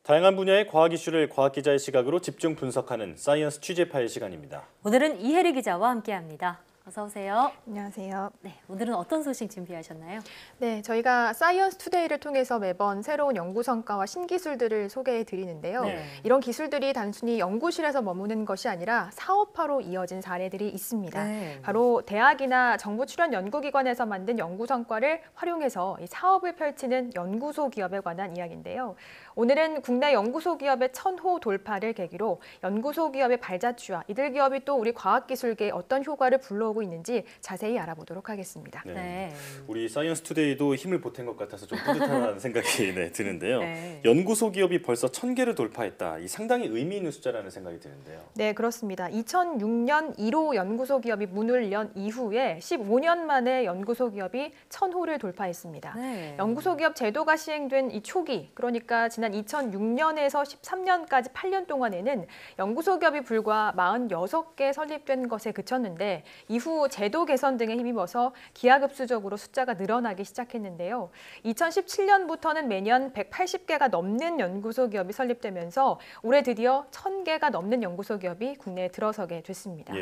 다양한 분야의 과학 이슈를 과학 기자의 시각으로 집중 분석하는 사이언스 취재 파일 시간입니다. 오늘은 이혜리 기자와 함께합니다. 어서 오세요. 안녕하세요. 네, 오늘은 어떤 소식 준비하셨나요? 네, 저희가 사이언스 투데이를 통해서 매번 새로운 연구 성과와 신기술들을 소개해 드리는데요. 이런 기술들이 단순히 연구실에서 머무는 것이 아니라 사업화로 이어진 사례들이 있습니다. 바로 대학이나 정부 출연 연구기관에서 만든 연구 성과를 활용해서 이 사업을 펼치는 연구소 기업에 관한 이야기인데요. 오늘은 국내 연구소 기업의 1000호 돌파를 계기로 연구소 기업의 발자취와 이들 기업이 또 우리 과학기술계에 어떤 효과를 불러오고 있는지 자세히 알아보도록 하겠습니다. 네. 우리 사이언스 투데이도 힘을 보탠 것 같아서 좀 뿌듯한 생각이 드는데요. 연구소 기업이 벌써 1000개를 돌파했다. 이 상당히 의미 있는 숫자라는 생각이 드는데요. 네, 그렇습니다. 2006년 1호 연구소 기업이 문을 연 이후에 15년 만에 연구소 기업이 1000호를 돌파했습니다. 연구소 기업 제도가 시행된 이 초기, 그러니까 지난 2006년에서 13년까지 8년 동안에는 연구소 기업이 불과 46개 설립된 것에 그쳤는데 이후 제도 개선 등에 힘입어서 기하급수적으로 숫자가 늘어나기 시작했는데요. 2017년부터는 매년 180개가 넘는 연구소 기업이 설립되면서 올해 드디어 1000개가 넘는 연구소 기업이 국내에 들어서게 됐습니다.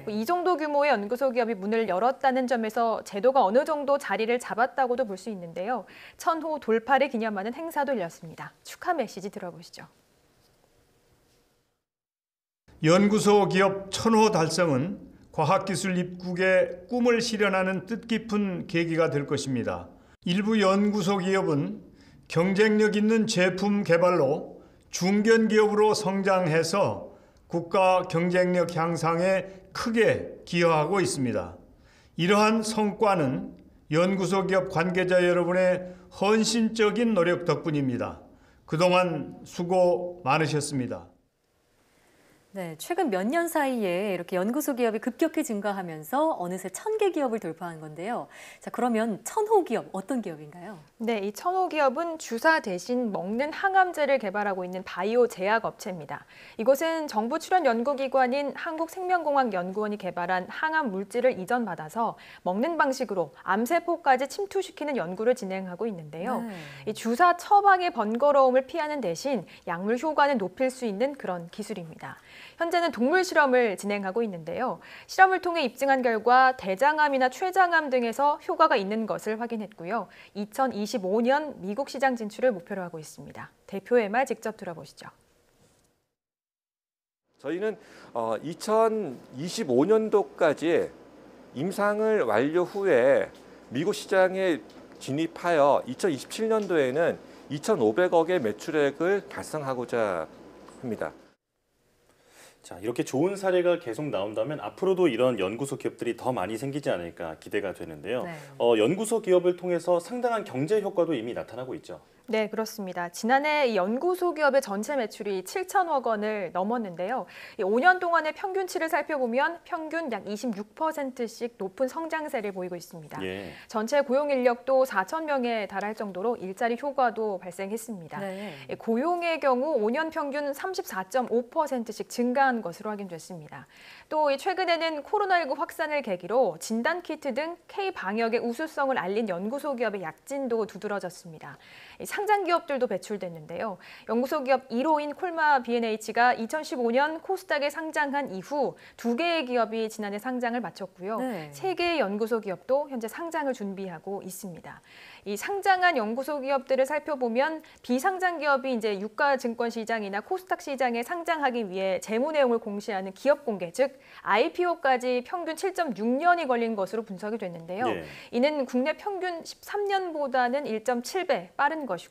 이 정도 규모의 연구소 기업이 문을 열었다는 점에서 제도가 어느 정도 자리를 잡았다고도 볼 수 있는데요. 1000호 돌파를 기념하는 행사도 열렸습니다. 축하 메시지 들어보시죠. 연구소 기업 1000호 달성은 과학기술 입국의 꿈을 실현하는 뜻깊은 계기가 될 것입니다. 일부 연구소 기업은 경쟁력 있는 제품 개발로 중견기업으로 성장해서 국가 경쟁력 향상에 크게 기여하고 있습니다. 이러한 성과는 연구소 기업 관계자 여러분의 헌신적인 노력 덕분입니다. 그동안 수고 많으셨습니다. 네, 최근 몇 년 사이에 이렇게 연구소 기업이 급격히 증가하면서 어느새 1000개 기업을 돌파한 건데요. 자, 그러면 1000호 기업 어떤 기업인가요? 네, 이 1000호 기업은 주사 대신 먹는 항암제를 개발하고 있는 바이오 제약 업체입니다. 이곳은 정부 출연 연구기관인 한국생명공학연구원이 개발한 항암 물질을 이전받아서 먹는 방식으로 암세포까지 침투시키는 연구를 진행하고 있는데요. 이 주사 처방의 번거로움을 피하는 대신 약물 효과는 높일 수 있는 그런 기술입니다. 현재는 동물 실험을 진행하고 있는데요. 실험을 통해 입증한 결과 대장암이나 췌장암 등에서 효과가 있는 것을 확인했고요. 2025년 미국 시장 진출을 목표로 하고 있습니다. 대표의 말 직접 들어보시죠. 저희는 2025년도까지 임상을 완료 후에 미국 시장에 진입하여 2027년도에는 2,500억의 매출액을 달성하고자 합니다. 자, 이렇게 좋은 사례가 계속 나온다면 앞으로도 이런 연구소 기업들이 더 많이 생기지 않을까 기대가 되는데요. 연구소 기업을 통해서 상당한 경제 효과도 이미 나타나고 있죠. 네, 그렇습니다. 지난해 이 연구소 기업의 전체 매출이 7천억 원을 넘었는데요. 5년 동안의 평균치를 살펴보면 평균 약 26%씩 높은 성장세를 보이고 있습니다. 전체 고용 인력도 4천 명에 달할 정도로 일자리 효과도 발생했습니다. 고용의 경우 5년 평균 34.5%씩 증가한 것으로 확인됐습니다. 또 최근에는 코로나19 확산을 계기로 진단키트 등 K방역의 우수성을 알린 연구소 기업의 약진도 두드러졌습니다. 상장 기업들도 배출됐는데요. 연구소 기업 1호인 콜마 B&H가 2015년 코스닥에 상장한 이후 2개의 기업이 지난해 상장을 마쳤고요. 3개의 연구소 기업도 현재 상장을 준비하고 있습니다. 이 상장한 연구소 기업들을 살펴보면 비상장 기업이 이제 유가증권시장이나 코스닥 시장에 상장하기 위해 재무 내용을 공시하는 기업 공개, 즉 IPO까지 평균 7.6년이 걸린 것으로 분석이 됐는데요. 이는 국내 평균 13년보다는 1.7배 빠른 것이고요.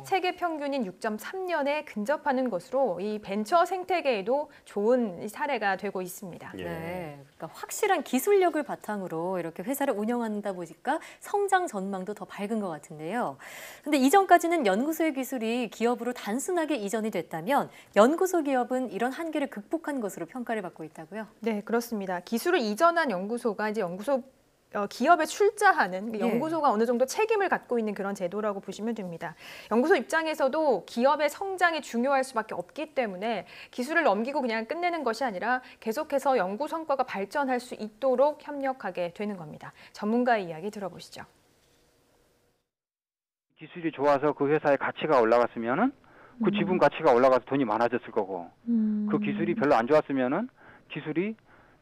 세계 평균인 6.3년에 근접하는 것으로 이 벤처 생태계에도 좋은 사례가 되고 있습니다. 그러니까 확실한 기술력을 바탕으로 이렇게 회사를 운영한다 보니까 성장 전망도 더 밝은 것 같은데요. 근데 이전까지는 연구소의 기술이 기업으로 단순하게 이전이 됐다면 연구소 기업은 이런 한계를 극복한 것으로 평가를 받고 있다고요? 네, 그렇습니다. 기술을 이전한 연구소가 이제 기업에 출자하는 연구소가 어느 정도 책임을 갖고 있는 그런 제도라고 보시면 됩니다. 연구소 입장에서도 기업의 성장이 중요할 수밖에 없기 때문에 기술을 넘기고 그냥 끝내는 것이 아니라 계속해서 연구 성과가 발전할 수 있도록 협력하게 되는 겁니다. 전문가의 이야기 들어보시죠. 기술이 좋아서 그 회사의 가치가 올라갔으면은 그 지분 가치가 올라가서 돈이 많아졌을 거고 그 기술이 별로 안 좋았으면은 기술이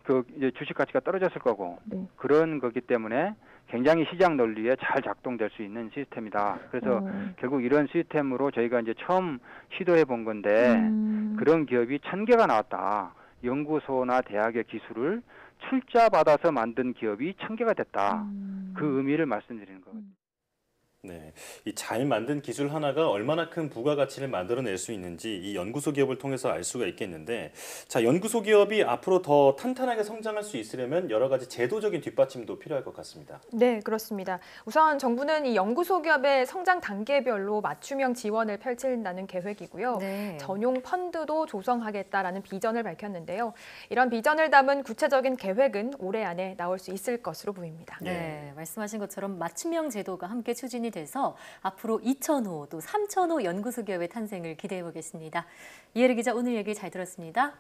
그 이제 주식 가치가 떨어졌을 거고 네. 그런 거기 때문에 굉장히 시장 논리에 잘 작동될 수 있는 시스템이다. 그래서 결국 이런 시스템으로 저희가 이제 처음 시도해 본 건데 그런 기업이 1000개가 나왔다. 연구소나 대학의 기술을 출자 받아서 만든 기업이 1000개가 됐다. 그 의미를 말씀드리는 거거든요. 네, 이 잘 만든 기술 하나가 얼마나 큰 부가가치를 만들어낼 수 있는지 이 연구소 기업을 통해서 알 수가 있겠는데, 자, 연구소 기업이 앞으로 더 탄탄하게 성장할 수 있으려면 여러 가지 제도적인 뒷받침도 필요할 것 같습니다. 네, 그렇습니다. 우선 정부는 이 연구소 기업의 성장 단계별로 맞춤형 지원을 펼친다는 계획이고요. 네. 전용 펀드도 조성하겠다라는 비전을 밝혔는데요. 이런 비전을 담은 구체적인 계획은 올해 안에 나올 수 있을 것으로 보입니다. 네, 말씀하신 것처럼 맞춤형 제도가 함께 추진이 돼서 앞으로 2000호 또 3000호 연구소 기업의 탄생을 기대해 보겠습니다. 이혜리 기자 오늘 얘기 잘 들었습니다.